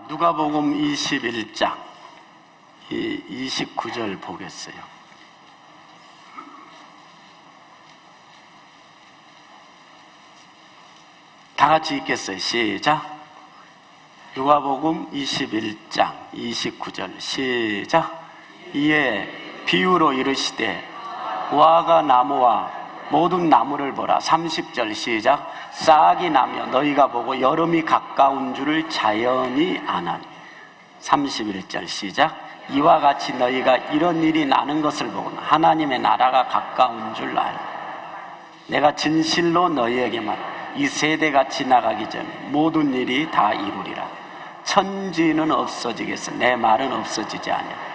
누가복음 21장 29절 보겠어요. 다 같이 읽겠어요. 시작. 누가복음 21장 29절 시작. 이에 비유로 이르시되 무화과 나무와 모든 나무를 보라. 30절 시작. 싹이 나며 너희가 보고 여름이 가까운 줄을 자연히 아나니. 31절 시작. 이와 같이 너희가 이런 일이 나는 것을 보고는 하나님의 나라가 가까운 줄 알라. 내가 진실로 너희에게 말하노라. 이 세대가 지나가기 전에 모든 일이 다 이루리라. 천지는 없어지겠으나 내 말은 없어지지 아니하리라.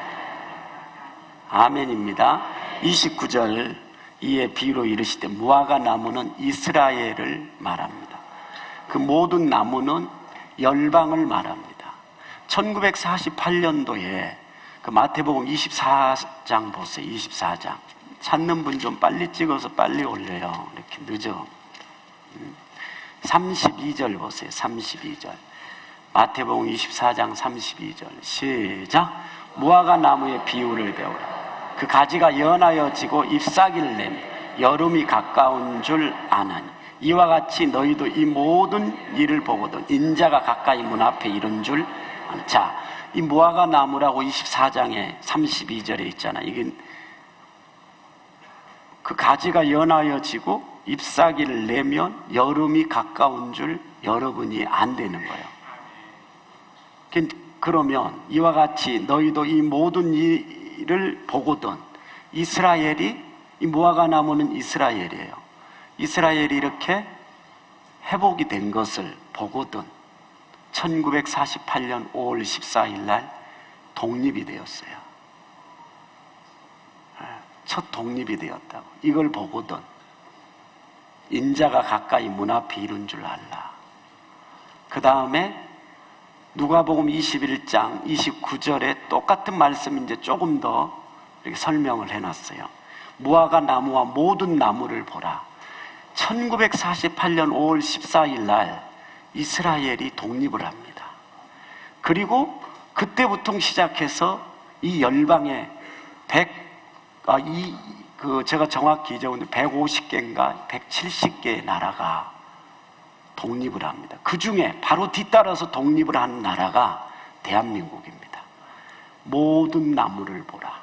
아멘입니다. 29절 이에 비유로 이르시되 무화과 나무는 이스라엘을 말합니다. 그 모든 나무는 열방을 말합니다. 1948년도에 그 마태복음 24장 보세요. 24장 찾는 분 좀 빨리 찍어서 빨리 올려요. 이렇게 늦어. 32절 보세요. 32절 마태복음 24장 32절 시작. 무화과 나무의 비유를 배우라. 그 가지가 연하여 지고 잎사귀를 내며 여름이 가까운 줄 아나니. 이와 같이 너희도 이 모든 일을 보거든 인자가 가까이 문 앞에 이른 줄 아나. 자, 이 무화과 나무라고 24장에 32절에 있잖아. 이게 그 가지가 연하여 지고 잎사귀를 내면 여름이 가까운 줄 여러분이 안 되는 거예요. 그러면 이와 같이 너희도 이 모든 일을 보거든. 이스라엘이, 이 무화과 나무는 이스라엘이에요. 이스라엘이 이렇게 회복이 된 것을 보거든 1948년 5월 14일 날 독립이 되었어요. 첫 독립이 되었다고. 이걸 보거든 인자가 가까이 문 앞에 이른 줄 알라. 그 다음에 누가복음 21장 29절에 똑같은 말씀 이제 조금 더 이렇게 설명을 해놨어요. 무화과 나무와 모든 나무를 보라. 1948년 5월 14일 날 이스라엘이 독립을 합니다. 그리고 그때부터 시작해서 이 열방에 제가 정확히 잊어보는데 150개인가 170개의 나라가 독립을 합니다. 그 중에 바로 뒤따라서 독립을 하는 나라가 대한민국입니다. 모든 나무를 보라.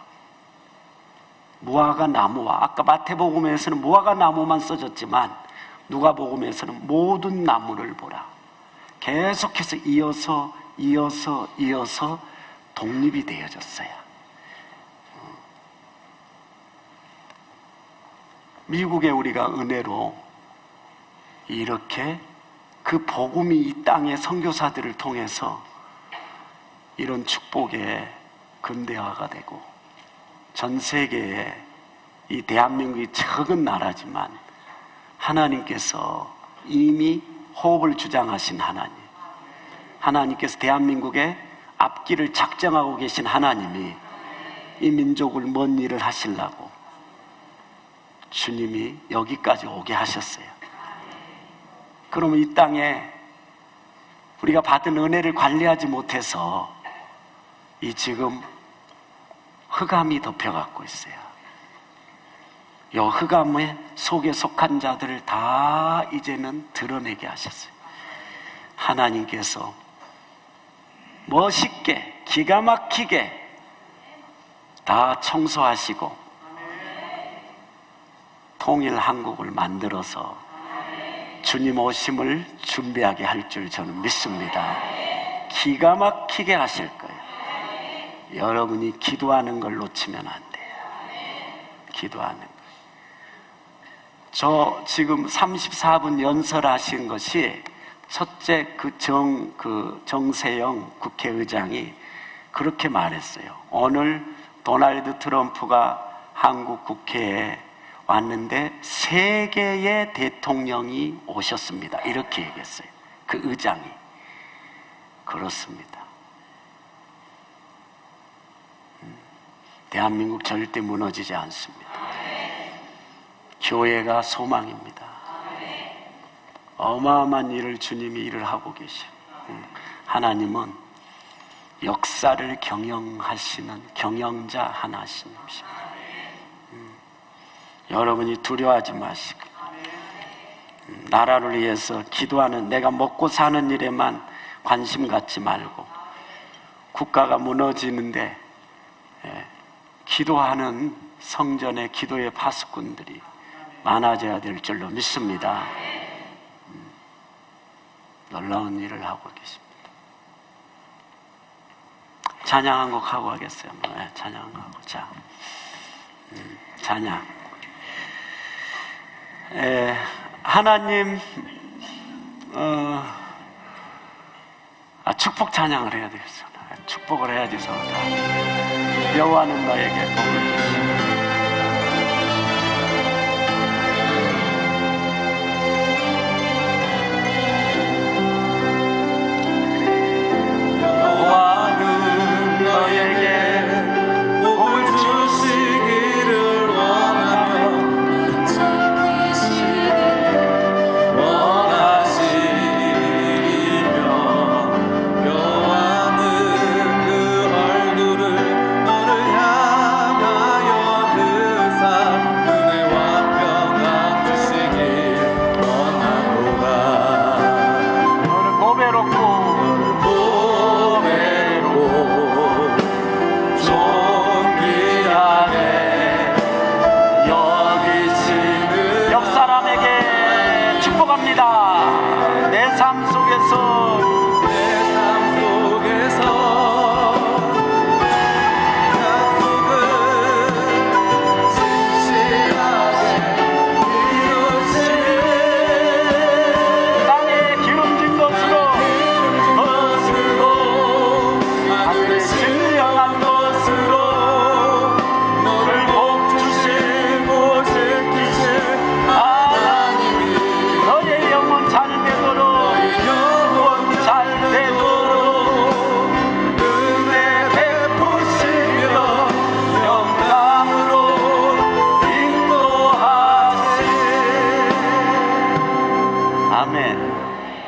무화과 나무와, 아까 마태복음에서는 무화과 나무만 써졌지만 누가복음에서는 모든 나무를 보라. 계속해서 이어서 독립이 되어졌어요. 미국에 우리가 은혜로 이렇게 그 복음이 이 땅의 선교사들을 통해서 이런 축복의 근대화가 되고 전 세계에 이 대한민국이 적은 나라지만 하나님께서 이미 호흡을 주장하신 하나님께서 대한민국의 앞길을 작정하고 계신 하나님이 이 민족을 먼 일을 하시려고 주님이 여기까지 오게 하셨어요. 그러면 이 땅에 우리가 받은 은혜를 관리하지 못해서 이 지금 흑암이 덮여갖고 있어요. 이 흑암 속에 속한 자들을 다 이제는 드러내게 하셨어요. 하나님께서 멋있게 기가 막히게 다 청소하시고 통일 한국을 만들어서 주님 오심을 준비하게 할 줄 저는 믿습니다. 기가 막히게 하실 거예요. 여러분이 기도하는 걸 놓치면 안 돼요. 기도하는 거. 저 지금 34분 연설하신 것이 첫째 정세영 국회의장이 그렇게 말했어요. 오늘 도널드 트럼프가 한국 국회에 왔는데 세 개의 대통령이 오셨습니다. 이렇게 얘기했어요. 그 의장이. 그렇습니다. 대한민국 절대 무너지지 않습니다. 교회가 소망입니다. 어마어마한 일을 주님이 일을 하고 계셔. 하나님은 역사를 경영하시는 경영자 하나님이십니다. 여러분이 두려워하지 마시고 나라를 위해서 기도하는, 내가 먹고 사는 일에만 관심 갖지 말고 국가가 무너지는데 기도하는 성전의 기도의 파수꾼들이 많아져야 될 줄로 믿습니다. 놀라운 일을 하고 계십니다. 찬양 한 곡 하고 하겠어요. 네, 찬양 한 곡 하고. 자, 찬양. 하나님, 축복 찬양을 해야 되겠어. 축복을 해야지 서로 다. 여호와는 너에게 복을 주시고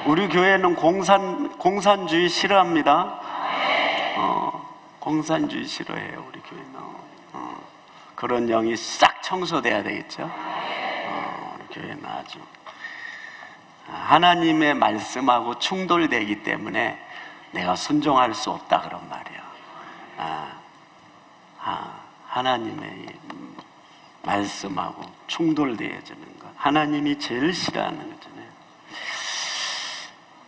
우리 교회는 공산주의 싫어합니다. 공산주의 싫어해요. 우리 교회는 그런 영이 싹 청소돼야 되겠죠. 우리 교회는 아주 하나님의 말씀하고 충돌되기 때문에 내가 순종할 수 없다 그런 말이야. 하나님의 말씀하고 충돌되어지는 것, 하나님이 제일 싫어하는 거잖아요.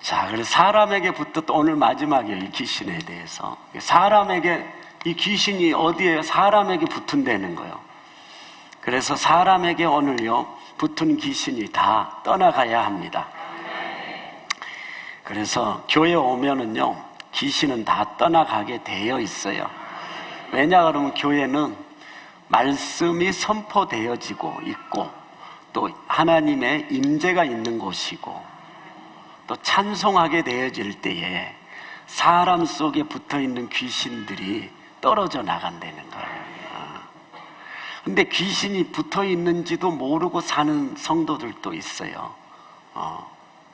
자, 그래서 사람에게 붙었던, 오늘 마지막이에요. 이 귀신에 대해서. 사람에게, 이 귀신이 어디에 사람에게 붙은다는 거예요. 그래서 사람에게 오늘요 붙은 귀신이 다 떠나가야 합니다. 그래서 교회 오면은요 귀신은 다 떠나가게 되어 있어요. 왜냐 그러면 교회는 말씀이 선포되어지고 있고 또 하나님의 임재가 있는 곳이고 또 찬송하게 되어질 때에 사람 속에 붙어있는 귀신들이 떨어져 나간다는 거예요. 근데 귀신이 붙어있는지도 모르고 사는 성도들도 있어요.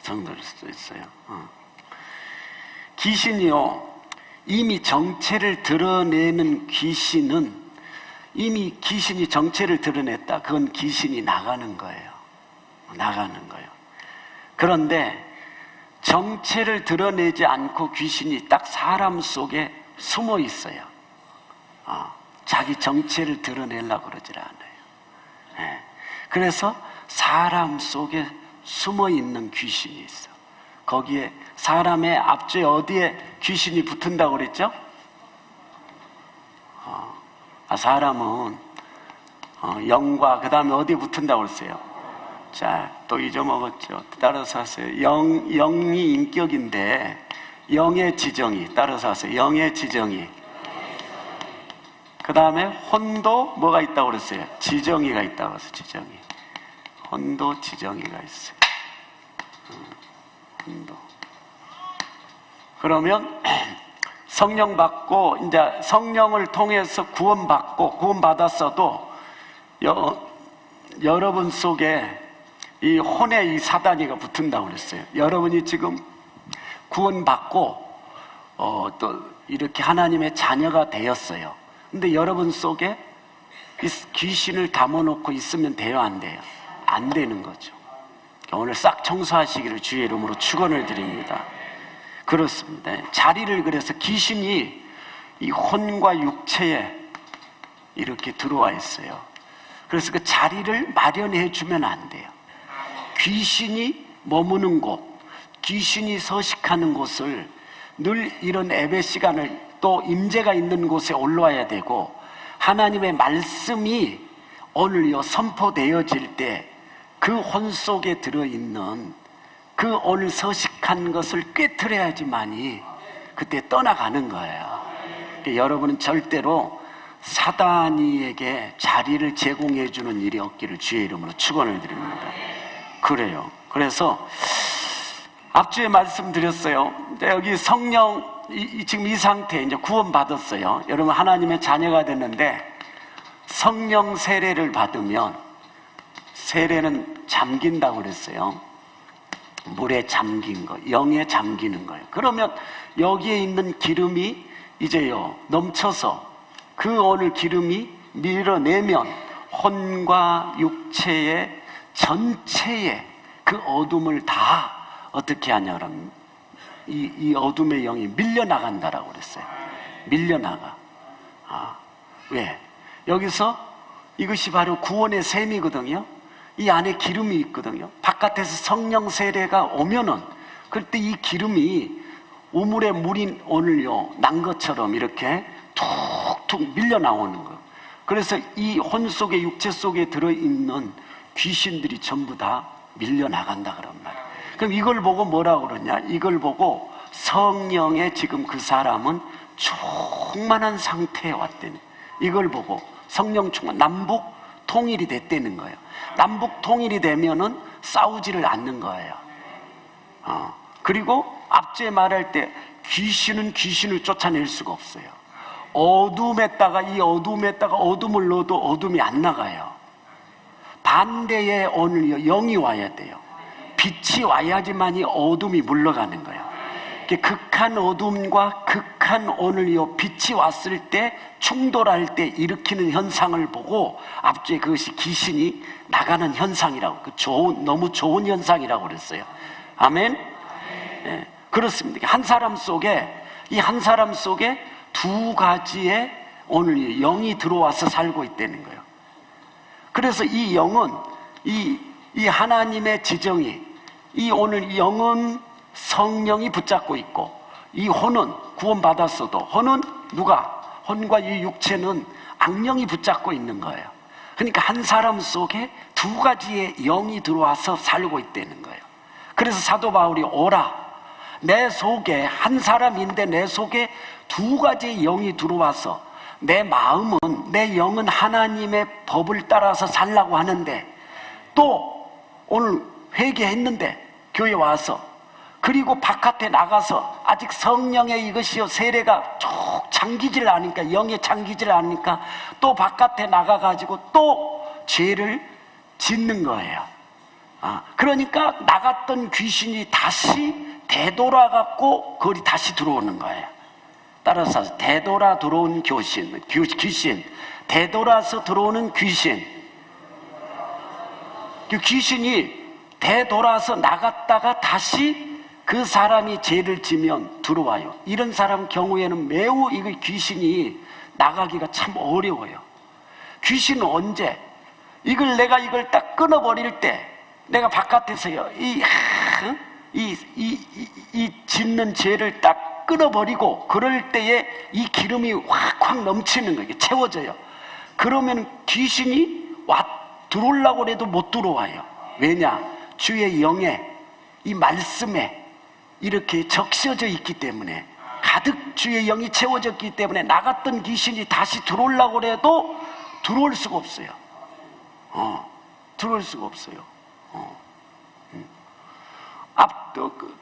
성도들도 있어요. 귀신이요, 이미 정체를 드러내는 귀신은 이미 귀신이 정체를 드러냈다. 그건 귀신이 나가는 거예요. 나가는 거예요. 그런데 정체를 드러내지 않고 귀신이 딱 사람 속에 숨어 있어요. 자기 정체를 드러내려고 그러질 않아요. 그래서 사람 속에 숨어 있는 귀신이 있어. 거기에 사람의 앞뒤에 어디에 귀신이 붙은다고 그랬죠? 사람은 영과 그 다음에 어디에 붙은다고 그랬어요? 자, 또 잊어먹었죠. 따라서 하세요. 영이 인격인데 영의 지정이, 따라서 하세요. 영의 지정이. 그 다음에 혼도 뭐가 있다고 그랬어요? 지정이가 있다고 그랬어요. 지정이. 혼도 지정이가 있어요. 혼도. 그러면 성령 받고 이제 성령을 통해서 구원받았어도 여러분 속에 이 혼의 이 사단이가 붙은다고 그랬어요. 여러분이 지금 구원받고 또 이렇게 하나님의 자녀가 되었어요. 근데 여러분 속에 이 귀신을 담아놓고 있으면 돼요, 안 돼요? 안 되는 거죠. 오늘 싹 청소하시기를 주의 이름으로 축원을 드립니다. 그렇습니다. 자리를, 그래서 귀신이 이 혼과 육체에 이렇게 들어와 있어요. 그래서 그 자리를 마련해 주면 안 돼요. 귀신이 머무는 곳, 귀신이 서식하는 곳을 늘 이런 예배 시간을 또 임재가 있는 곳에 올라와야 되고, 하나님의 말씀이 오늘요 선포되어질 때 그 혼 속에 들어있는 그 오늘 서식한 것을 꿰뚫어야지만이 그때 떠나가는 거예요. 그러니까 여러분은 절대로 사단이에게 자리를 제공해 주는 일이 없기를 주의 이름으로 축원을 드립니다. 그래요. 그래서 앞주에 말씀드렸어요. 여기 성령 지금 이 상태 이제 구원 받았어요. 여러분 하나님의 자녀가 됐는데 성령 세례를 받으면, 세례는 잠긴다고 그랬어요. 물에 잠긴 거, 영에 잠기는 거예요. 그러면 여기에 있는 기름이 이제요 넘쳐서 그 오늘 기름이 밀어내면 혼과 육체의 전체의 그 어둠을 다 어떻게 하냐면 이 어둠의 영이 밀려나간다라고 그랬어요. 밀려나가. 왜? 여기서 이것이 바로 구원의 셈이거든요. 이 안에 기름이 있거든요. 바깥에서 성령 세례가 오면은 그때 이 기름이 우물에 물이 오늘요 난 것처럼 이렇게 툭툭 밀려 나오는 거예요. 그래서 이 혼 속에, 육체 속에 들어있는 귀신들이 전부 다 밀려 나간다 그런 말이에요. 그럼 이걸 보고 뭐라고 그러냐? 이걸 보고 성령의 지금 그 사람은 충만한 상태에 왔다는, 이걸 보고 성령 충만, 남북 통일이 됐다는 거예요. 남북 통일이 되면은 싸우지를 않는 거예요. 그리고 앞제 말할 때 귀신은 귀신을 쫓아낼 수가 없어요. 어둠에다가 이 어둠에다가 어둠을 넣어도 어둠이 안 나가요. 반대에 오늘 영이 와야 돼요. 빛이 와야지만이 어둠이 물러가는 거예요. 극한 어둠과 극한 오늘 이 빛이 왔을 때 충돌할 때 일으키는 현상을 보고 앞주에 그것이 귀신이 나가는 현상이라고, 너무 좋은 현상이라고 그랬어요. 아멘. 네, 그렇습니다. 한 사람 속에, 이 한 사람 속에 두 가지의 오늘 영이 들어와서 살고 있다는 거예요. 그래서 이 영은 이 하나님의 지정이, 이 오늘 영은 성령이 붙잡고 있고, 이 혼은 구원받았어도 혼은 누가? 혼과 이 육체는 악령이 붙잡고 있는 거예요. 그러니까 한 사람 속에 두 가지의 영이 들어와서 살고 있다는 거예요. 그래서 사도 바울이 오라, 내 속에 한 사람인데 내 속에 두 가지의 영이 들어와서 내 마음은, 내 영은 하나님의 법을 따라서 살라고 하는데, 또 오늘 회개했는데 교회 와서, 그리고 바깥에 나가서 아직 성령의 이것이요 세례가 쭉 잠기질 않으니까, 영에 잠기질 않으니까 또 바깥에 나가가지고 또 죄를 짓는 거예요. 그러니까 나갔던 귀신이 다시 되돌아갖고 거기 다시 들어오는 거예요. 따라서 되돌아 들어온 귀신, 되돌아서 들어오는 귀신, 그 귀신이 되돌아서 나갔다가 다시 그 사람이 죄를 지면 들어와요. 이런 사람 경우에는 매우 이거 귀신이 나가기가 참 어려워요. 귀신은 언제? 내가 이걸 딱 끊어버릴 때, 내가 바깥에서요 이 짓는 죄를 딱 끊어버리고 그럴 때에 이 기름이 확확 넘치는 거예요. 채워져요. 그러면 귀신이 들어오려고 해도 못 들어와요. 왜냐? 주의 영에, 이 말씀에 이렇게 적셔져 있기 때문에, 가득 주의 영이 채워졌기 때문에 나갔던 귀신이 다시 들어오려고 해도 들어올 수가 없어요. 들어올 수가 없어요.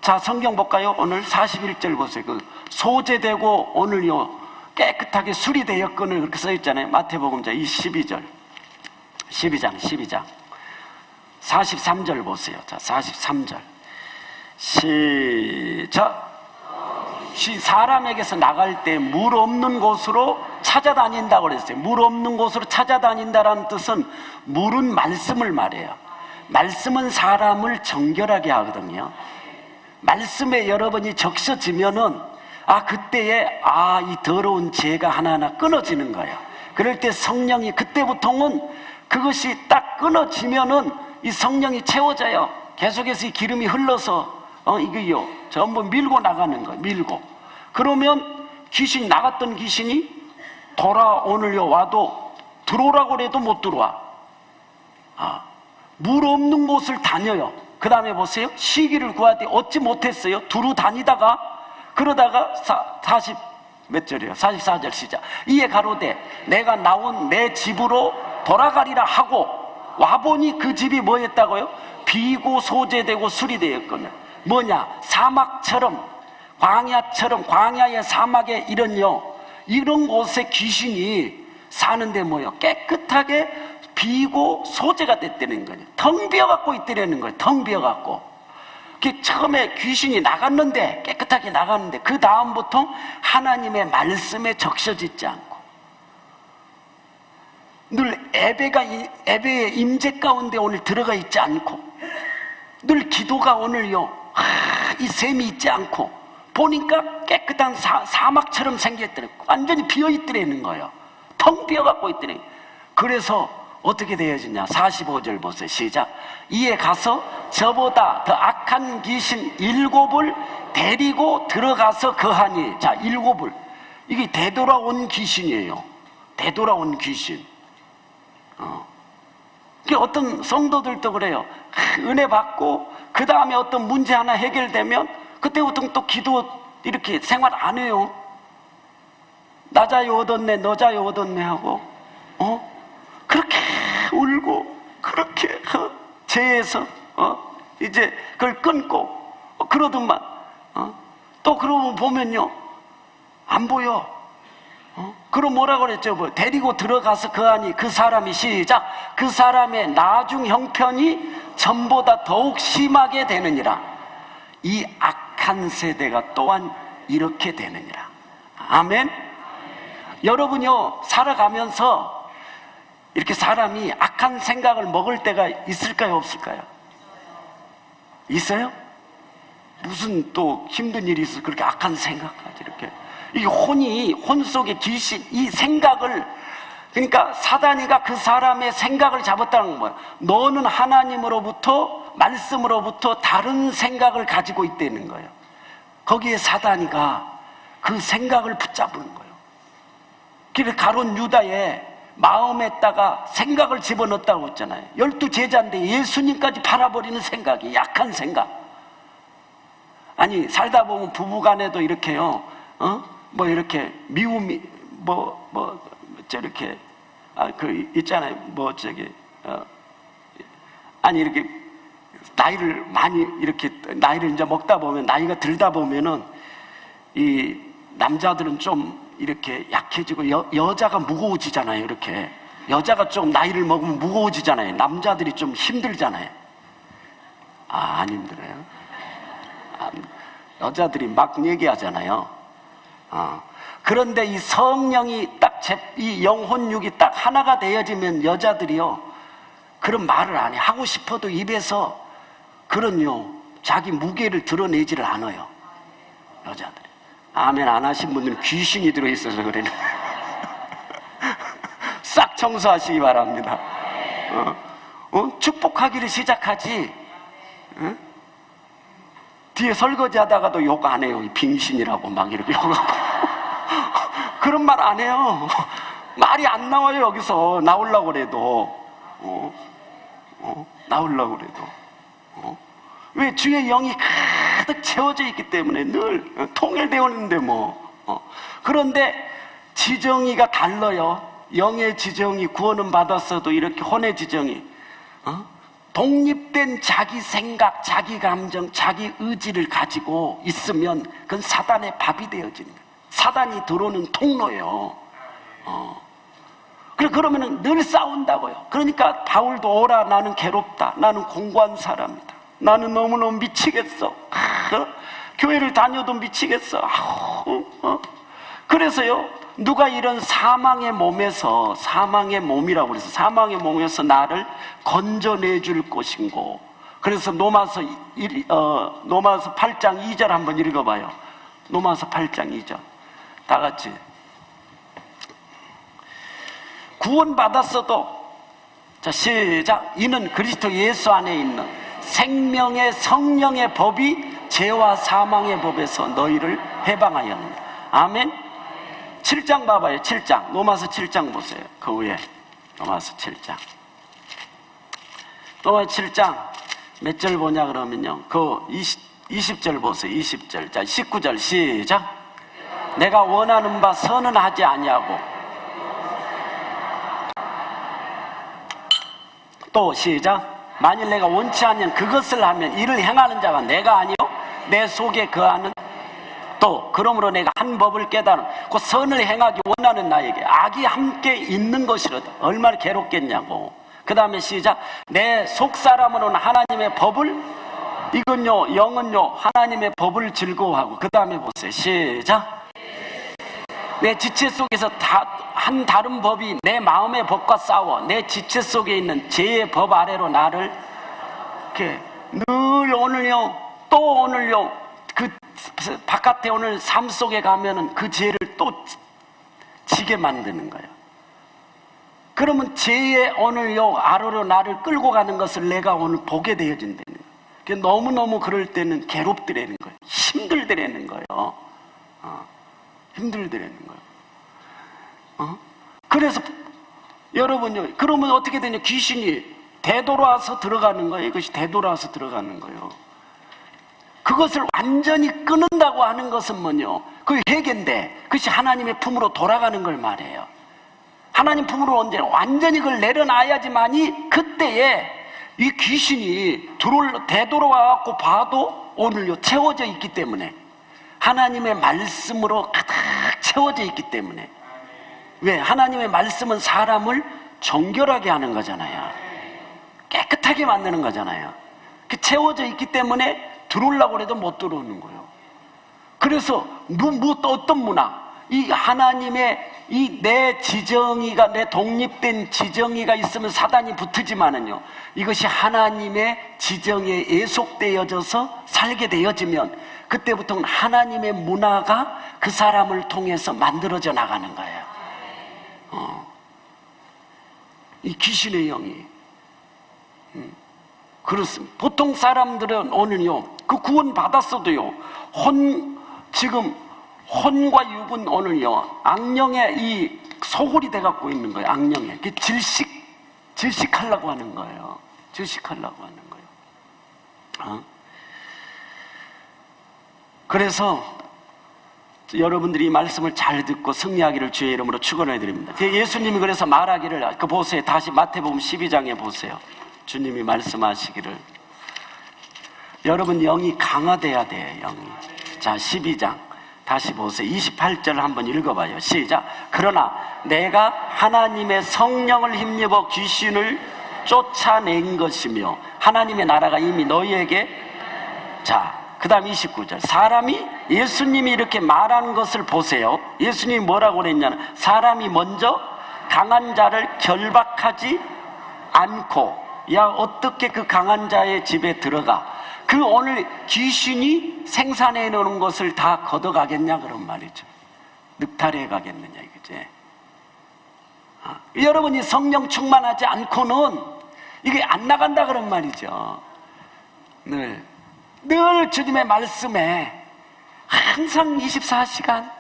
자, 성경 볼까요? 오늘 41절 보세요. 소재되고 오늘요 깨끗하게 수리되었건을 그렇게 써있잖아요. 마태복음자 12장 43절 보세요. 자, 43절 시작. 사람에게서 나갈 때 물 없는 곳으로 찾아다닌다고 그랬어요. 물 없는 곳으로 찾아다닌다라는 뜻은 물은 말씀을 말해요. 말씀은 사람을 정결하게 하거든요. 말씀에 여러분이 적셔지면은 그때에 이 더러운 죄가 하나하나 끊어지는 거예요. 그럴 때 성령이 그때부터는 그것이 딱 끊어지면은 이 성령이 채워져요. 계속해서 이 기름이 흘러서 이게요 전부 밀고 나가는 거예요. 밀고 그러면 귀신이 나갔던 귀신이 오늘요 와도 들어오라고 해도 못 들어와. 물 없는 곳을 다녀요. 그 다음에 보세요. 시기를 구하되 얻지 못했어요. 두루 다니다가 그러다가 40 몇 절이에요? 44절 시작. 이에 가로되 내가 나온 내 집으로 돌아가리라 하고 와보니 그 집이 뭐였다고요? 비고 소재되고 수리되었거든요. 뭐냐? 사막처럼 광야처럼 광야의 사막에 이런 곳에 귀신이 사는데 뭐예요? 깨끗하게 비고 소재가 됐다는 거예요. 텅 비어갖고 있다는 거예요. 텅 비어갖고. 처음에 귀신이 나갔는데 깨끗하게 나갔는데 그 다음부터 하나님의 말씀에 적셔지지 않고 늘 예배의 임재 가운데 오늘 들어가 있지 않고 늘 기도가 오늘요 이 셈이 있지 않고 보니까 깨끗한 사막처럼 생겼더래. 완전히 비어있더라는 거예요. 텅 비어갖고 있더래. 그래서 어떻게 되어지냐? 45절 보세요. 시작. 이에 가서 저보다 더 악한 귀신 7을 데리고 들어가서 거하니. 자, 7을. 이게 되돌아온 귀신이에요. 되돌아온 귀신. 어떤 성도들도 그래요. 은혜 받고 그 다음에 어떤 문제 하나 해결되면 그때부터 또 기도 이렇게 생활 안 해요. 나 자유 얻었네, 너 자유 얻었네 하고 그렇게 울고 그렇게 죄에서 이제 그걸 끊고 그러더만 또 그러면 보면요 안 보여. 그럼 뭐라고 그랬죠? 데리고 들어가서 거하니 그 사람이 시작. 그 사람의 나중 형편이 전보다 더욱 심하게 되느니라. 이 악한 세대가 또한 이렇게 되느니라. 아멘. 여러분요 살아가면서 이렇게 사람이 악한 생각을 먹을 때가 있을까요, 없을까요? 있어요? 무슨 또 힘든 일이 있어 그렇게 악한 생각까지 이렇게. 이 혼 속에 귀신, 이 생각을, 그러니까 사단이가 그 사람의 생각을 잡았다는 거예요. 너는 하나님으로부터, 말씀으로부터 다른 생각을 가지고 있다는 거예요. 거기에 사단이가 그 생각을 붙잡은 거예요. 그래서 가룟 유다의 마음에다가 생각을 집어넣었다고 했잖아요. 12제자인데 예수님까지 팔아버리는 생각이, 약한 생각. 아니 살다 보면 부부간에도 이렇게요 이렇게 미움이 저렇게 그 있잖아요. 아니 이렇게 나이를 많이 이렇게 나이를 이제 먹다 보면 나이가 들다 보면은 이 남자들은 좀 이렇게 약해지고 여자가 무거워지잖아요. 이렇게 여자가 좀 나이를 먹으면 무거워지잖아요. 남자들이 좀 힘들잖아요. 안 힘들어요? 여자들이 막 얘기하잖아요. 그런데 이 성령이 이 영혼육이 딱 하나가 되어지면 여자들이요 그런 말을 안 해. 하고 싶어도 입에서 그런요 자기 무게를 드러내지를 않아요. 여자들이. 아멘 안 하신 분들은 귀신이 들어있어서 그래요. 싹 청소하시기 바랍니다. 축복하기를 시작하지. 뒤에 설거지 하다가도 욕 안 해요. 빙신이라고 막 이렇게 욕하고. 그런 말 안 해요. 말이 안 나와요. 여기서 나오려고 그래도. 나오려고 그래도. 왜 주의 영이 가득 채워져 있기 때문에 늘 통일되어 있는데 그런데 지정이가 달라요. 영의 지정이 구원은 받았어도 이렇게 혼의 지정이 독립된 자기 생각, 자기 감정, 자기 의지를 가지고 있으면 그건 사단의 밥이 되어지는 거예요. 사단이 들어오는 통로예요. 그러면은 늘 싸운다고요. 그러니까 바울도 오라 나는 괴롭다. 나는 공고한 사람이다. 나는 너무너무 미치겠어. 교회를 다녀도 미치겠어. 그래서요, 누가 이런 사망의 몸에서, 사망의 몸이라고 그래서 사망의 몸에서 나를 건져내줄 것인고. 그래서 로마서 8장 2절 한번 읽어봐요. 로마서 8장 2절 다 같이. 구원받았어도, 자 시작. 이는 그리스도 예수 안에 있는 생명의 성령의 법이 죄와 사망의 법에서 너희를 해방하였느니라. 아멘. 7장 봐봐요. 7장 로마서 7장 보세요. 그 위에 로마서 7장 로마서 7장 몇 절 보냐 그러면요, 그 20절 보세요. 20절. 자 19절 시작. 내가 원하는 바 선은 하지 아니하고, 또 시작. 만일 내가 원치 않으면 그것을 하면 이를 행하는 자가 내가 아니요 내 속에 거하는, 또 그러므로 내가 한 법을 깨달은 그 선을 행하기 원하는 나에게 악이 함께 있는 것이로다. 얼마나 괴롭겠냐고. 그 다음에 시작. 내 속사람으로는 하나님의 법을, 이건요 영은요 하나님의 법을 즐거워하고. 그 다음에 보세요. 시작. 내 지체 속에서 한 다른 법이 내 마음의 법과 싸워 내 지체 속에 있는 죄의 법 아래로 나를 이렇게 늘 오늘요 또 오늘요 그 바깥에 오늘 삶 속에 가면은 그 죄를 또 지게 만드는 거예요. 그러면 죄의 오늘요 아래로 나를 끌고 가는 것을 내가 오늘 보게 되어진다는 거예요. 너무너무 그럴 때는 괴롭더라는 거예요. 힘들더라는 거예요. 힘들더라는 거예요. 그래서 여러분요, 그러면 어떻게 되냐? 귀신이 되돌아와서 들어가는 거예요. 이것이 되돌아와서 들어가는 거예요. 그것을 완전히 끊는다고 하는 것은 뭐냐? 그게 회개인데 그것이 하나님의 품으로 돌아가는 걸 말해요. 하나님 품으로 언제 완전히 그걸 내려놔야지만이 그때에 이 귀신이 되돌아와갖고 봐도 오늘요 채워져 있기 때문에, 하나님의 말씀으로 가득 채워져 있기 때문에. 왜? 하나님의 말씀은 사람을 정결하게 하는 거잖아요. 깨끗하게 만드는 거잖아요. 채워져 있기 때문에 들어오려고 해도 못 들어오는 거예요. 그래서 어떤 문화, 이 하나님의 이 내 지정의가, 내 독립된 지정의가 있으면 사단이 붙으지만은요, 이것이 하나님의 지정에 예속되어져서 살게 되어지면 그때부터는 하나님의 문화가 그 사람을 통해서 만들어져 나가는 거예요. 이 귀신의 영이. 그렇습니다. 보통 사람들은 오늘요, 그 구원 받았어도요, 지금 혼과 육은 오늘요, 악령의 이 소굴이 돼갖고 있는 거예요. 악령의. 질식하려고 하는 거예요. 질식하려고 하는 거예요. 그래서 여러분들이 이 말씀을 잘 듣고 승리하기를 주의 이름으로 축원해 드립니다. 예수님이 그래서 말하기를, 그 보세요. 다시 마태복음 12장에 보세요. 주님이 말씀하시기를, 여러분 영이 강화돼야 돼요. 영이. 자 12장 다시 보세요. 28절 한번 읽어봐요. 시작. 그러나 내가 하나님의 성령을 힘입어 귀신을 쫓아낸 것이며 하나님의 나라가 이미 너희에게. 자 그 다음 29절. 사람이, 예수님이 이렇게 말하는 것을 보세요. 예수님이 뭐라고 그랬냐면, 사람이 먼저 강한 자를 결박하지 않고, 야 어떻게 그 강한 자의 집에 들어가 그 오늘 귀신이 생산해 놓은 것을 다 걷어가겠냐 그런 말이죠. 늑탈해 가겠느냐 이거지. 여러분이 성령 충만하지 않고는 이게 안 나간다 그런 말이죠. 늘 주님의 말씀에 항상 24시간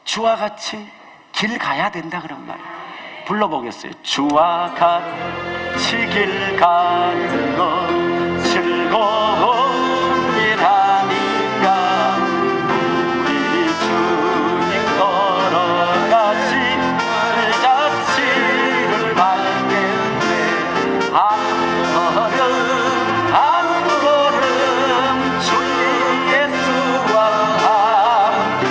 주와 같이 길 가야 된다 그런 말이에요. 불러보겠어요. 주와 같이 길 가는 것 즐거운 일 아닌가. 우리 주님 걸어가시 자치를 밟겠네. 한 걸음 주 예수와 함께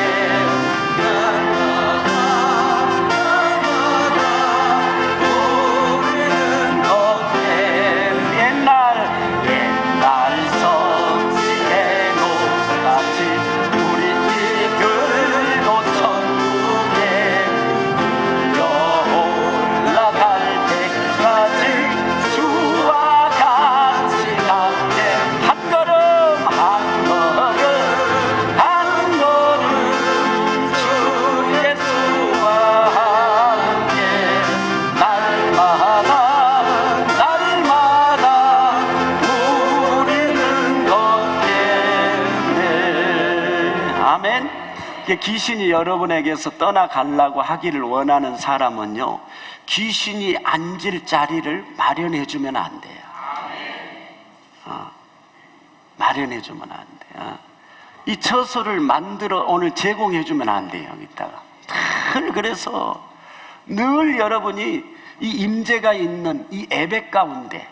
옛날 귀신이 여러분에게서 떠나가려고 하기를 원하는 사람은요, 귀신이 앉을 자리를 마련해 주면 안 돼요. 마련해 주면 안 돼요. 이 처소를 만들어 오늘 제공해 주면 안 돼요. 여기다가 그래서 늘 여러분이 이 임재가 있는 이 예배 가운데,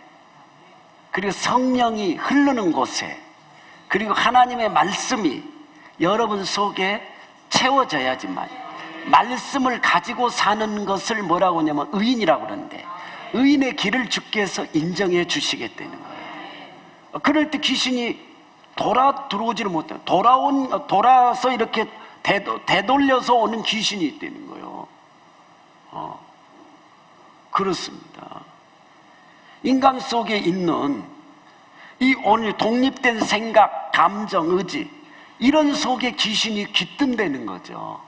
그리고 성령이 흐르는 곳에, 그리고 하나님의 말씀이 여러분 속에 채워져야지만, 말씀을 가지고 사는 것을 뭐라고 하냐면 의인이라고 그러는데, 의인의 길을 주께서 인정해 주시겠다는 거예요. 그럴 때 귀신이 들어오지를 못해요. 돌아서 이렇게 되돌려서 오는 귀신이 있다는 거예요. 그렇습니다. 인간 속에 있는 이 오늘 독립된 생각, 감정, 의지, 이런 속에 귀신이 깃든다는 거죠.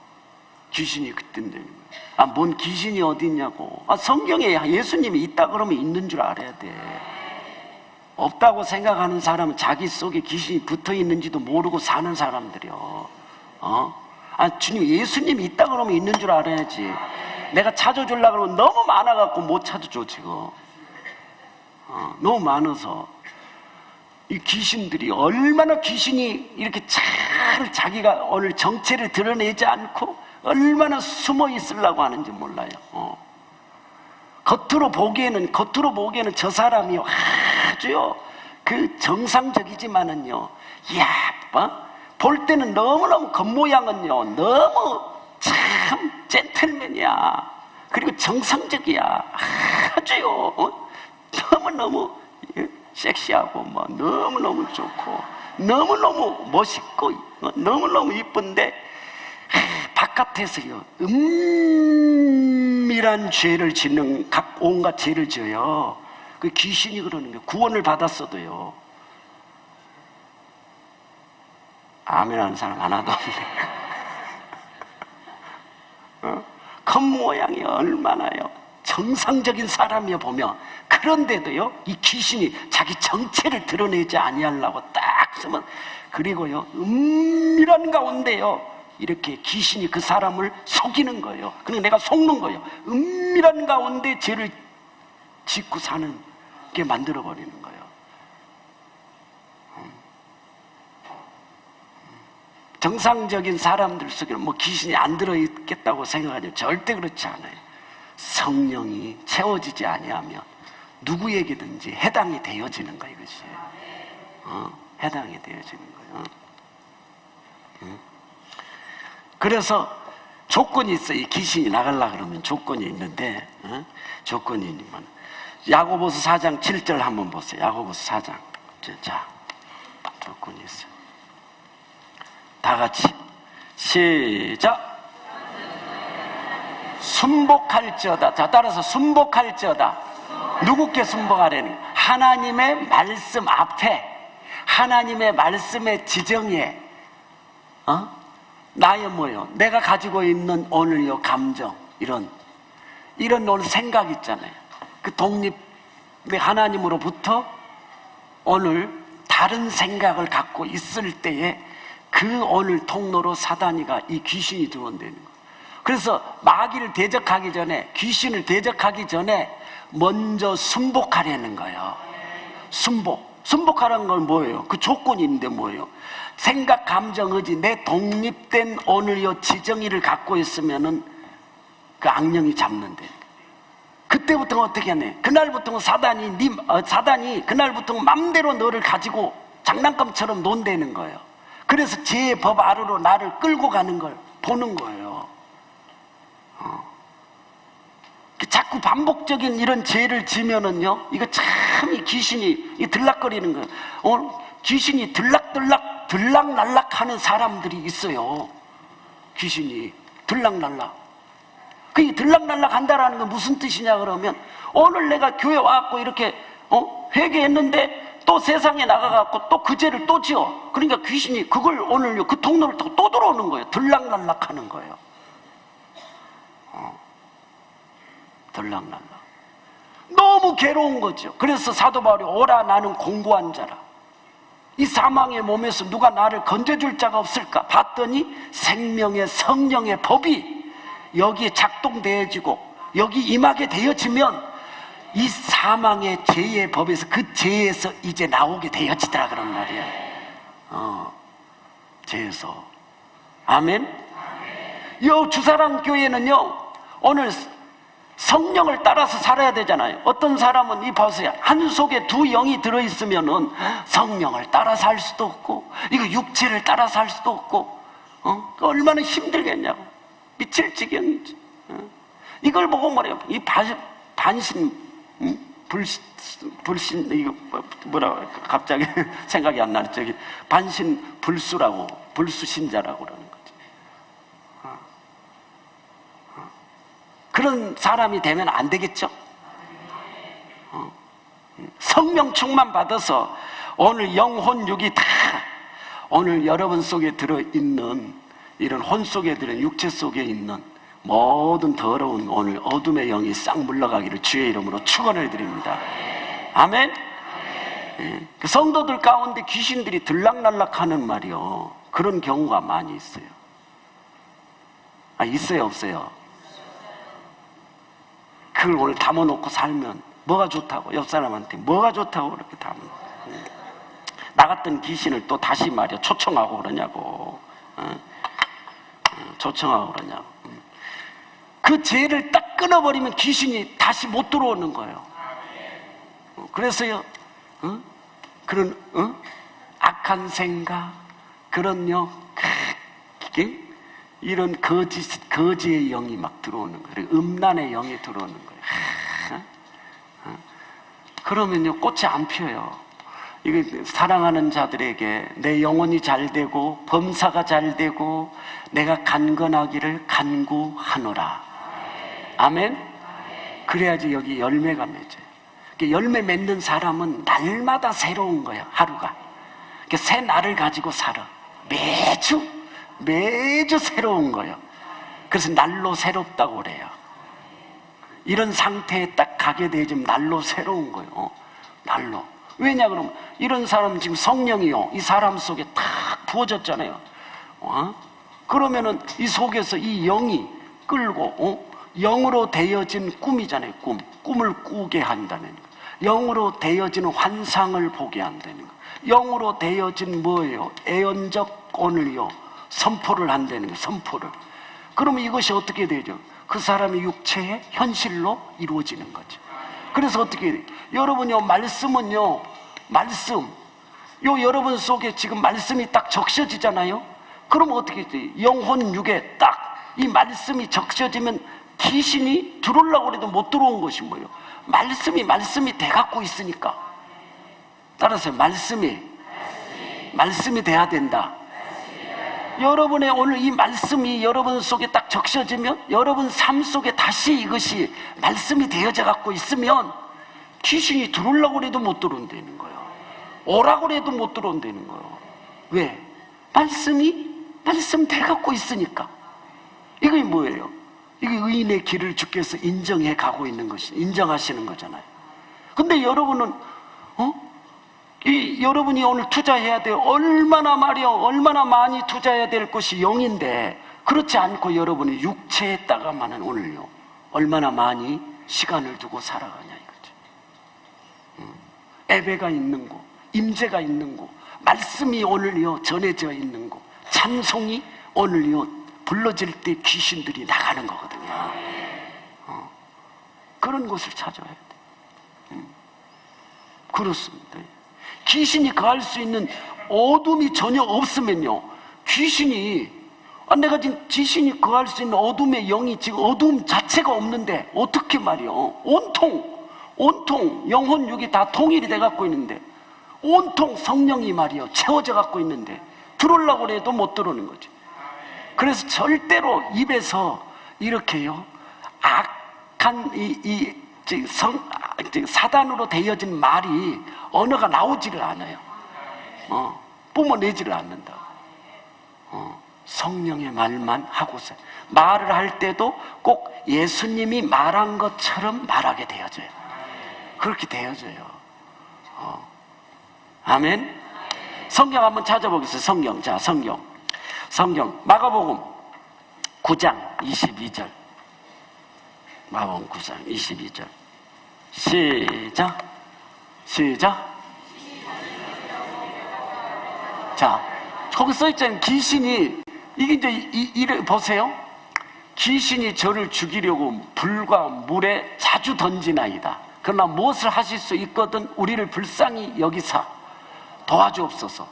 귀신이 깃든다는 거예요. 뭔 귀신이 어디 있냐고. 성경에 예수님이 있다 그러면 있는 줄 알아야 돼. 없다고 생각하는 사람은 자기 속에 귀신이 붙어 있는지도 모르고 사는 사람들이요. 주님, 예수님이 있다 그러면 있는 줄 알아야지. 내가 찾아주려고 그러면 너무 많아갖고 못 찾아줘, 지금. 너무 많아서. 이 귀신들이 얼마나, 귀신이 이렇게 잘 자기가 오늘 정체를 드러내지 않고 얼마나 숨어 있으려고 하는지 몰라요. 겉으로 보기에는 저 사람이 아주요, 정상적이지만은요, 볼 때는 너무너무 겉모양은요, 너무 참 젠틀맨이야. 그리고 정상적이야. 아주요, 너무너무 섹시하고, 너무너무 좋고, 너무너무 멋있고, 너무너무 이쁜데, 바깥에서요, 은밀한 죄를 짓는, 온갖 죄를 지어요. 그 귀신이 그러는 거예요. 구원을 받았어도요. 아멘 하는 사람 하나도 없네. 겉모양이 얼마나요 정상적인 사람이여 보면, 그런데도요 이 귀신이 자기 정체를 드러내지 아니하려고 딱 쓰면, 그리고요 은밀한 가운데요 이렇게 귀신이 그 사람을 속이는 거예요. 그러니까 내가 속는 거예요. 은밀한 가운데 죄를 짓고 사는 게 만들어버리는 거예요. 정상적인 사람들 속에는 귀신이 안 들어있겠다고 생각하죠. 절대 그렇지 않아요. 성령이 채워지지 아니하면 누구에게든지 해당이 되어지는 거예요. 이것이 해당이 되어지는 거예요. 그래서 조건이 있어요. 이 귀신이 나가려고 그러면 조건이 있는데, 조건이 있는, 야고보서 4장 7절 한번 보세요. 야고보서 4장. 자, 조건이 있어요. 다 같이 시작. 순복할지어다. 자, 따라서 순복할지어다. 누구께 순복하려니? 하나님의 말씀 앞에, 하나님의 말씀의 지정에, 나의 뭐요? 내가 가지고 있는 오늘 요 감정, 이런 오늘 생각 있잖아요. 그 독립, 하나님으로부터 오늘 다른 생각을 갖고 있을 때에 그 오늘 통로로 사단이가, 이 귀신이 들어온다는 거예요. 그래서 마귀를 대적하기 전에, 귀신을 대적하기 전에 먼저 순복하려는 거예요. 순복하라는 건 뭐예요? 그 조건이 있는데 뭐예요? 생각, 감정, 의지, 내 독립된 오늘 요 지정의를 갖고 있으면은 그 악령이 잡는데, 그때부터는 어떻게 하네? 그날부터는 사단이 그날부터는 맘대로 너를 가지고 장난감처럼 논다는 거예요. 그래서 죄의 법 아래로 나를 끌고 가는 걸 보는 거예요. 자꾸 반복적인 이런 죄를 지면은요, 이거 참 이 귀신이 들락거리는 거예요. 귀신이 들락날락 하는 사람들이 있어요. 귀신이 들락날락. 그 들락날락 한다라는 건 무슨 뜻이냐 그러면, 오늘 내가 교회 와갖고 이렇게 회개했는데 또 세상에 나가갖고 또 그 죄를 또 지어. 그러니까 귀신이 그걸 오늘 그 통로를 타고 또 들어오는 거예요. 들락날락 하는 거예요. 들락날락. 너무 괴로운 거죠. 그래서 사도 바울이 오라 나는 공고한 자라. 이 사망의 몸에서 누가 나를 건져줄 자가 없을까? 봤더니 생명의 성령의 법이 여기에 작동되어지고 여기 임하게 되어지면 이 사망의 죄의 법에서 그 죄에서 이제 나오게 되어지더라 그런 말이야. 죄에서. 아멘. 요 주사랑 교회는요 오늘 성령을 따라서 살아야 되잖아요. 어떤 사람은 이 보세요. 한 속에 두 영이 들어있으면은 성령을 따라 살 수도 없고 이거 육체를 따라 살 수도 없고 얼마나 힘들겠냐고. 미칠 지경이지. 이걸 보고 말이에요. 이 반신 불신 이거 뭐라 갑자기 생각이 안 나는 저기 반신 불수라고 불수 신자라고 그러는 거지. 그런 사람이 되면 안 되겠죠? 성령 충만 받아서 오늘 영혼 육이 다 오늘 여러분 속에 들어있는 이런 혼 속에 들은 육체 속에 있는 모든 더러운 오늘 어둠의 영이 싹 물러가기를 주의 이름으로 축원을 드립니다. 아멘. 그 성도들 가운데 귀신들이 들락날락하는 말이요 그런 경우가 많이 있어요. 있어요 없어요? 그걸 오늘 담아놓고 살면 뭐가 좋다고 옆 사람한테 뭐가 좋다고 그렇게 담아놓고 나갔던 귀신을 또 다시 말이야 초청하고 그러냐고. 초청하고 그러냐고. 그 죄를 딱 끊어버리면 귀신이 다시 못 들어오는 거예요. 그래서요 그런 악한 생각 그런요 이런 거지의 영이 막 들어오는 거예요. 음란의 영이 들어오는 거예요. 그러면요 꽃이 안 피어요. 이게 사랑하는 자들에게 내 영혼이 잘 되고 범사가 잘 되고 내가 간건하기를 간구하노라. 아멘. 그래야지 여기 열매가 맺어요. 열매 맺는 사람은 날마다 새로운 거예요. 하루가 새 날을 가지고 살아. 매주 새로운 거예요. 그래서 날로 새롭다고 그래요. 이런 상태에 딱 가게 되면 날로 새로운 거예요. 날로. 왜냐 그러면 이런 사람 지금 성령이요 이 사람 속에 탁 부어졌잖아요. 그러면은 이 속에서 이 영이 끌고 영으로 되어진 꿈이잖아요. 꿈을 꾸게 한다는 거. 영으로 되어지는 환상을 보게 한다는 거. 영으로 되어진 뭐예요? 애언적 오늘요 선포를 한다는 거. 선포를. 그러면 이것이 어떻게 되죠? 그 사람의 육체의 현실로 이루어지는 거죠. 그래서 어떻게 돼요? 여러분요 말씀은요 여러분 속에 지금 말씀이 딱 적셔지잖아요. 그럼 어떻게 돼요? 영혼 육에 딱 이 말씀이 적셔지면 귀신이 들어오려고 해도 못 들어온 것이 뭐예요? 말씀이 돼갖고 있으니까. 따라서 말씀이 돼야 된다. 여러분의 오늘 이 말씀이 여러분 속에 딱 적셔지면 여러분 삶 속에 다시 이것이 말씀이 되어져 갖고 있으면 귀신이 들어오려고 해도 못 들어온다는 거예요. 오라고 해도 못 들어온다는 거예요. 왜? 말씀 돼 갖고 있으니까. 이게 뭐예요? 이게 의인의 길을 주께서 인정해 가고 있는 것이 인정하시는 거잖아요. 근데 여러분은 여러분이 오늘 투자해야 돼요. 얼마나 많이 투자해야 될 것이 영인데 그렇지 않고 여러분이 육체에다가만은 오늘요 얼마나 많이 시간을 두고 살아가냐 이거죠. 예배가 있는 곳, 임재가 있는 곳, 말씀이 오늘요 전해져 있는 곳, 찬송이 오늘요 불러질 때 귀신들이 나가는 거거든요. 그런 곳을 찾아야 돼. 그렇습니다. 귀신이 거할 수 있는 어둠이 전혀 없으면요 내가 지금 귀신이 거할 수 있는 어둠의 영이 지금 어둠 자체가 없는데 어떻게 말이요 온통 영혼 육이 다 통일이 돼 갖고 있는데 온통 성령이 말이요 채워져 갖고 있는데 들어오려고 해도 못 들어오는 거죠. 그래서 절대로 입에서 이렇게요 악한 사단으로 되어진 말이 언어가 나오지를 않아요. 뿜어내지를 않는다. 성령의 말만 하고서 말을 할 때도 꼭 예수님이 말한 것처럼 말하게 되어져요. 그렇게 되어져요. 아멘. 성경 한번 찾아보겠습니다. 성경. 자, 성경. 마가복음 9장 22절. 마가복음 9장 22절. 시작. 자, 거기 써있잖아요. 귀신이, 이게 이제, 보세요. 귀신이 저를 죽이려고 불과 물에 자주 던지나이다. 그러나 무엇을 하실 수 있거든 우리를 불쌍히 여기사 도와주옵소서.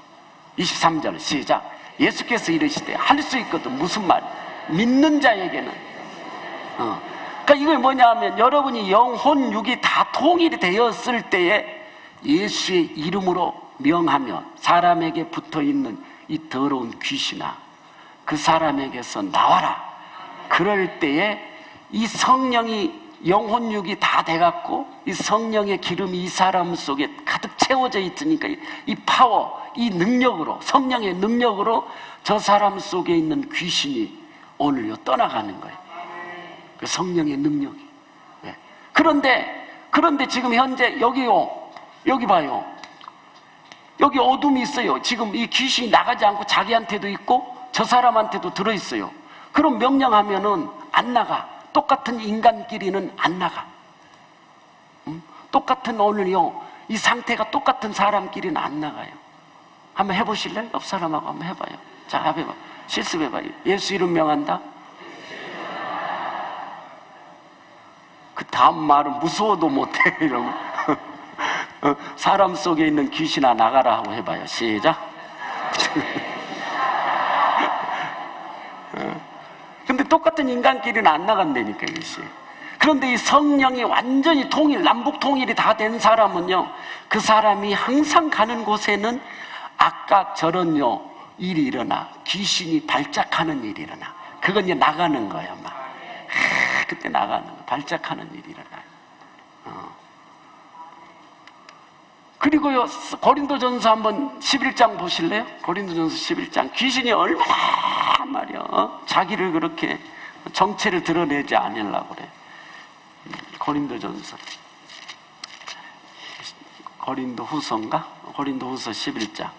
23절 시작. 예수께서 이르시되 할 수 있거든. 무슨 말? 믿는 자에게는. 그러니까 이게 뭐냐 하면 여러분이 영혼 육이 다 통일이 되었을 때에 예수의 이름으로 명하며 사람에게 붙어있는 이 더러운 귀신아 그 사람에게서 나와라. 그럴 때에 이 성령이 영혼 육이 다 돼갖고 이 성령의 기름이 이 사람 속에 가득 채워져 있으니까 이 파워, 이 능력으로, 성령의 능력으로 저 사람 속에 있는 귀신이 오늘요 떠나가는 거예요. 그 성령의 능력이. 네. 그런데 지금 현재 여기 봐요. 여기 어둠이 있어요. 지금 이 귀신이 나가지 않고 자기한테도 있고 저 사람한테도 들어있어요. 그럼 명령하면은 안 나가. 똑같은 인간끼리는 안 나가. 똑같은 오늘요 이 상태가 똑같은 사람끼리는 안 나가요. 한번 해보실래요? 옆 사람하고 한번 해봐요. 자, 해봐. 실습해봐요. 예수 이름 명한다. 그 다음 말은 무서워도 못해 이러면 사람 속에 있는 귀신아 나가라 하고 해봐요. 시작. 근데 똑같은 인간끼리는 안 나간다니까 이것이. 그런데 이 성령이 완전히 남북 통일이 다 된 사람은요 그 사람이 항상 가는 곳에는 아까 저런요 일이 일어나. 귀신이 발작하는 일이 일어나. 그건 이제 나가는 거야 막. 그때 나가는 거. 발작하는 일이 일어나요. 그리고요 고린도전서 한번 11장 보실래요? 고린도전서 11장. 귀신이 얼마나 말이야 자기를 그렇게 정체를 드러내지 않으려고 그래. 고린도전서 고린도후서인가? 고린도후서 11장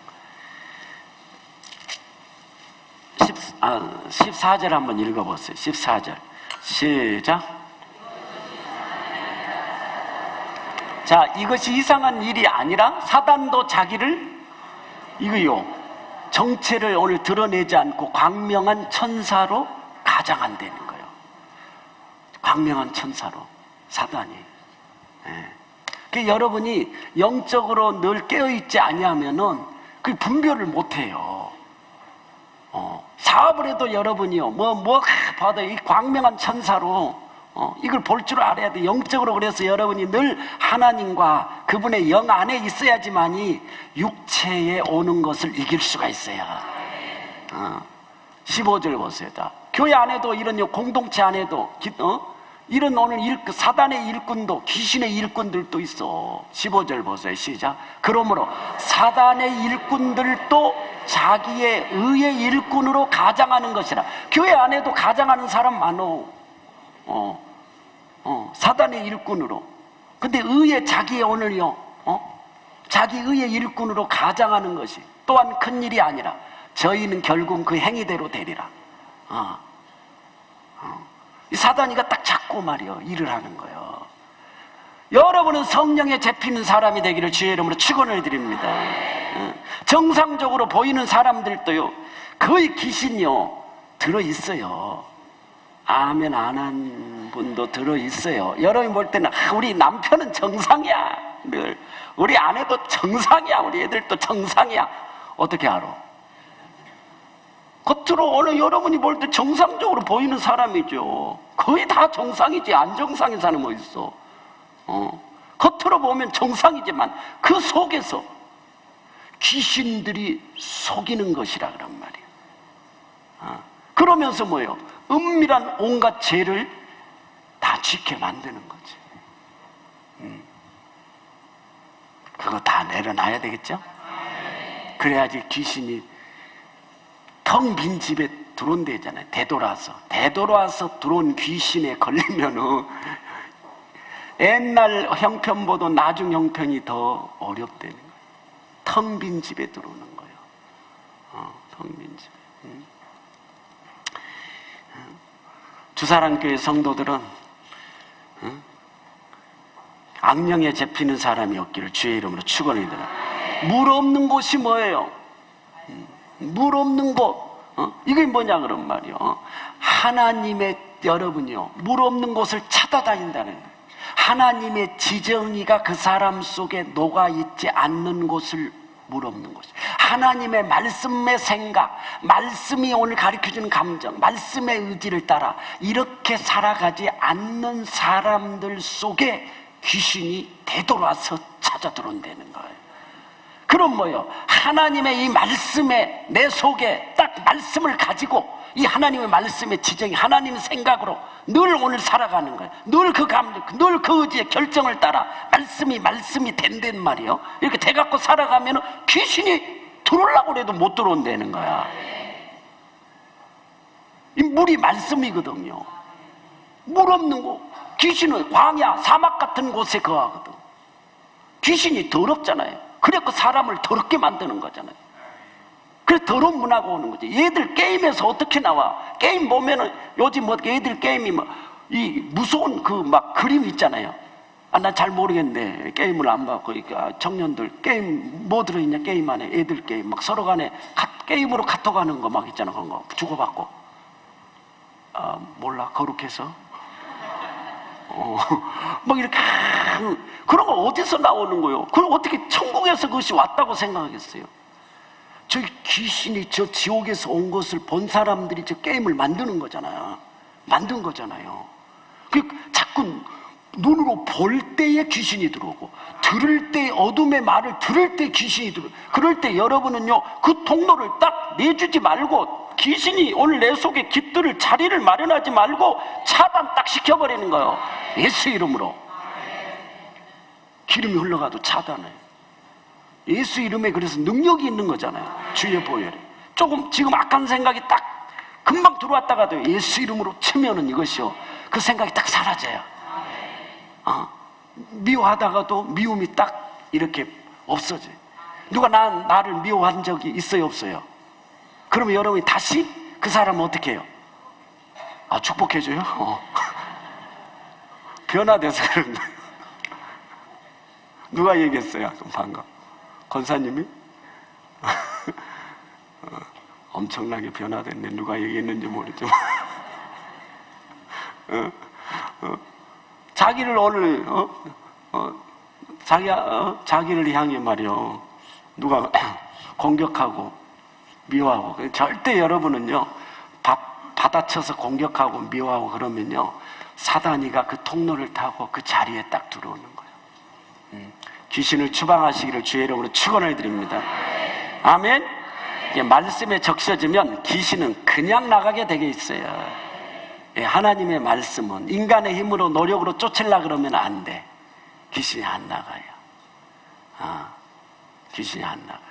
14절 한번 읽어보세요. 14절 시작. 자, 이것이 이상한 일이 아니라 사단도 자기를 이거요 정체를 오늘 드러내지 않고 광명한 천사로 가장한다는 거예요. 광명한 천사로 사단이. 그 여러분이 영적으로 늘 깨어있지 아니하면은 그 분별을 못해요. 사업을 해도 여러분이요 뭐 봐도 이 광명한 천사로 이걸 볼 줄 알아야 돼. 영적으로. 그래서 여러분이 늘 하나님과 그분의 영 안에 있어야지만이 육체에 오는 것을 이길 수가 있어요. 15절 보세요. 자, 교회 안에도 이런 공동체 안에도 이런 오늘 사단의 일꾼도 귀신의 일꾼들도 있어. 15절 보세요. 시작. 그러므로 사단의 일꾼들도 자기의 의의 일꾼으로 가장하는 것이라. 교회 안에도 가장하는 사람 많어. 사단의 일꾼으로. 근데 자기의 오늘요 자기 의의 일꾼으로 가장하는 것이 또한 큰 일이 아니라 저희는 결국 그 행위대로 되리라. 이 사단이가 딱 잡고 말이요 일을 하는 거예요. 여러분은 성령에 잡히는 사람이 되기를 주의 이름으로 축원을 드립니다. 정상적으로 보이는 사람들도요 거의 귀신이요 들어있어요. 아멘 안 한 분도 들어있어요. 여러분이 볼 때는 우리 남편은 정상이야 늘. 우리 아내도 정상이야. 우리 애들도 정상이야. 어떻게 알아? 겉으로 오늘 여러분이 볼 때 정상적으로 보이는 사람이죠. 거의 다 정상이지. 안 정상인 사람이 뭐 있어. 겉으로 보면 정상이지만 그 속에서 귀신들이 속이는 것이라 그런 말이에요. 그러면서 뭐예요? 은밀한 온갖 죄를 다 짓게 만드는 거지. 그거 다 내려놔야 되겠죠? 그래야지 귀신이 텅 빈 집에 들어온대잖아요. 되돌아서 들어온 귀신에 걸리면은 옛날 형편보다 나중 형편이 더 어렵다는 거예요. 텅 빈 집에 들어오는 거예요. 성민지. 주사랑교회 성도들은 악령에 잡히는 사람이 없기를 주의 이름으로 축원드립니다. 물 없는 곳이 뭐예요? 물 없는 곳. 이게 뭐냐 그런 말이요. 하나님의, 여러분이요, 물 없는 곳을 찾아다닌다는 거예요. 하나님의 지정의가 그 사람 속에 녹아있지 않는 곳을 물 없는 곳. 하나님의 말씀의 생각, 말씀이 오늘 가르쳐주는 감정, 말씀의 의지를 따라 이렇게 살아가지 않는 사람들 속에 귀신이 되돌아서 찾아 들어온다는 거예요. 그럼 뭐요? 하나님의 이 말씀에, 내 속에 딱 말씀을 가지고 이 하나님의 말씀의 지정이 하나님의 생각으로 늘 오늘 살아가는 거예요. 늘 그 감정, 늘 그 의지의 결정을 따라 말씀이 된단 말이에요. 이렇게 돼갖고 살아가면 귀신이 들어오려고 해도 못 들어온다는 거야. 이 물이 말씀이거든요. 물 없는 곳, 귀신은 광야, 사막 같은 곳에 거하거든. 귀신이 더럽잖아요. 그래서 사람을 더럽게 만드는 거잖아요. 그래서 더러운 문화가 오는 거지. 얘들 게임에서 어떻게 나와? 게임 보면은 요즘 뭐 얘들 게임이 뭐 이 무서운 그 막 그림 있잖아요. 난 잘 모르겠는데 게임을 안 봐고 청년들 게임 뭐 들어있냐, 게임 안에 애들 게임 막 서로 간에 게임으로 카톡 하는 거 막 있잖아. 그런 거 주고받고. 몰라, 거룩해서. 막 이렇게 그런 거 어디서 나오는 거예요? 그럼 어떻게 천국에서 그것이 왔다고 생각하겠어요? 저 귀신이 저 지옥에서 온 것을 본 사람들이 저 게임을 만드는 거잖아요. 만든 거잖아요. 그 자꾸 눈으로 볼 때에 귀신이 들어오고, 들을 때 어둠의 말을 들을 때 귀신이 들어오고, 그럴 때 여러분은요 그 통로를 딱 내주지 말고, 귀신이 오늘 내 속에 깃들을 자리를 마련하지 말고 차단 딱 시켜버리는 거예요. 예수 이름으로. 기름이 흘러가도 차단해요. 예수 이름에 그래서 능력이 있는 거잖아요. 주의 보혈이. 조금 지금 악한 생각이 딱 금방 들어왔다가도 예수 이름으로 치면은 이것이요, 그 생각이 딱 사라져요. 미워하다가도 미움이 딱 이렇게 없어져요. 누가 나를 미워한 적이 있어요, 없어요? 그러면 여러분이 다시 그 사람은 어떻게 해요? 축복해줘요? 변화돼서 그런 거예요. 누가 얘기했어요? 방금 권사님이? 엄청나게 변화됐네. 누가 얘기했는지 모르지만 자기를 오늘 자기를 향해 말이요, 누가 공격하고 미워하고, 절대 여러분은요 받아쳐서 공격하고 미워하고 그러면요 사단이가 그 통로를 타고 그 자리에 딱 들어오는 거예요. 귀신을 추방하시기를 주의 이름으로 축원을 드립니다. 아멘. 말씀에 적셔지면 귀신은 그냥 나가게 되게 있어요. 하나님의 말씀은 인간의 힘으로 노력으로 쫓으려고 그러면 안 돼. 귀신이 안 나가요. 귀신이 안 나가요.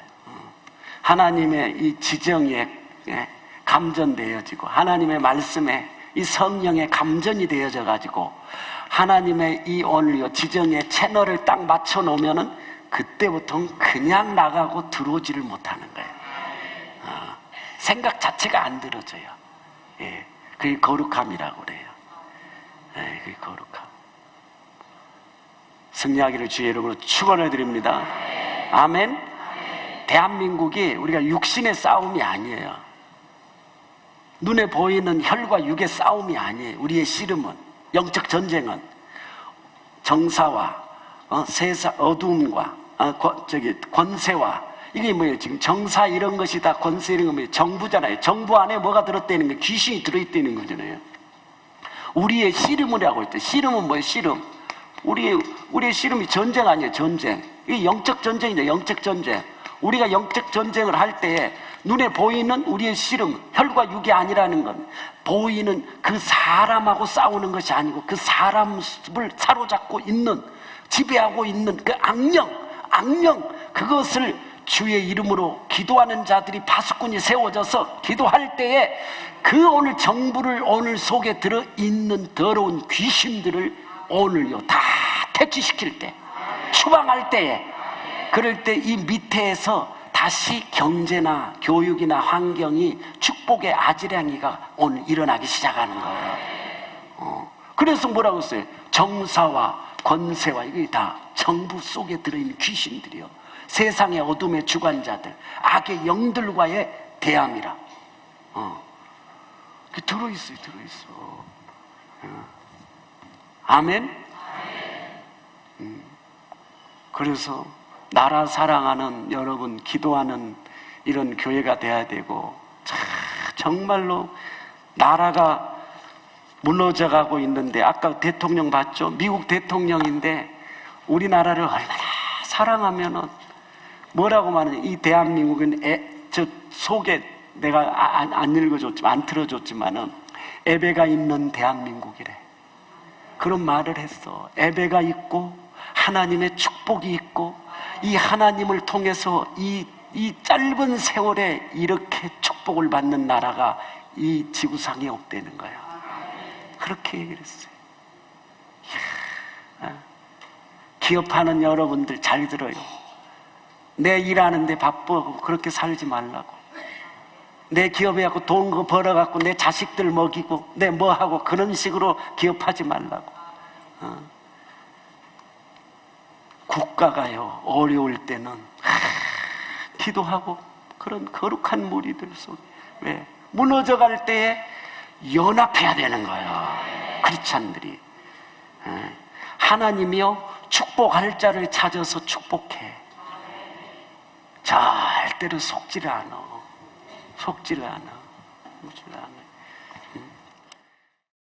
하나님의 이 지정에 감전되어지고, 하나님의 말씀에 이 성령의 감전이 되어져 가지고, 하나님의 이 오늘 지정의 채널을 딱 맞춰 놓으면은 그때부터는 그냥 나가고 들어오지를 못하는 거예요. 생각 자체가 안 들어져요. 그게 거룩함이라고 그래요. 그게 거룩함. 승리하기를 주의 이름으로 축원을 드립니다. 아멘. 대한민국이 우리가 육신의 싸움이 아니에요. 눈에 보이는 혈과 육의 싸움이 아니에요. 우리의 씨름은, 영적 전쟁은 정사와 세상 어두움과 권세와, 이게 뭐예요? 지금 정사 이런 것이 다 권세 이런 거 뭐예요? 정부잖아요. 정부 안에 뭐가 들었다는 거예요? 귀신이 들어있다는 거잖아요. 우리의 씨름이라고 했대. 씨름은 뭐예요? 씨름. 우리의 씨름이 전쟁 아니에요? 전쟁. 이게 영적 전쟁이죠. 영적 전쟁. 우리가 영적 전쟁을 할 때에 눈에 보이는 우리의 씨름, 혈과 육이 아니라는 건 보이는 그 사람하고 싸우는 것이 아니고, 그 사람을 사로잡고 있는, 지배하고 있는 그 악령, 그것을 주의 이름으로 기도하는 자들이 파수꾼이 세워져서 기도할 때에 그 오늘 정부를 오늘 속에 들어있는 더러운 귀신들을 오늘요 다 퇴치시킬 때, 추방할 때에, 그럴 때 이 밑에서 다시 경제나 교육이나 환경이 축복의 아지랑이가 오늘 일어나기 시작하는 거예요. 그래서 뭐라고 했어요? 정사와 권세와 이게 다 정부 속에 들어있는 귀신들이요, 세상의 어둠의 주관자들, 악의 영들과의 대함이라. 그 들어있어요. 아멘? 그래서 나라 사랑하는 여러분, 기도하는 이런 교회가 돼야 되고, 정말로 나라가 무너져가고 있는데, 아까 대통령 봤죠? 미국 대통령인데 우리나라를 얼마나 사랑하면은 뭐라고 말하냐, 이 대한민국은 저 속에 내가 안 읽어줬지만, 안 틀어줬지만은 애배가 있는 대한민국이래. 그런 말을 했어. 애배가 있고 하나님의 축복이 있고, 이 하나님을 통해서 이 짧은 세월에 이렇게 축복을 받는 나라가 이 지구상에 없다는 거야. 그렇게 얘기를 했어요. 기업하는 여러분들 잘 들어요. 내 일하는데 바쁘고 그렇게 살지 말라고. 내 기업에 갖고 돈 벌어갖고 내 자식들 먹이고 내 뭐하고 그런 식으로 기업하지 말라고. 국가가요, 어려울 때는 기도하고 그런 거룩한 무리들 속에, 왜? 무너져갈 때에 연합해야 되는 거예요, 크리스찬들이. 하나님이요, 축복할 자를 찾아서 축복해. 절대로 속지를 않아.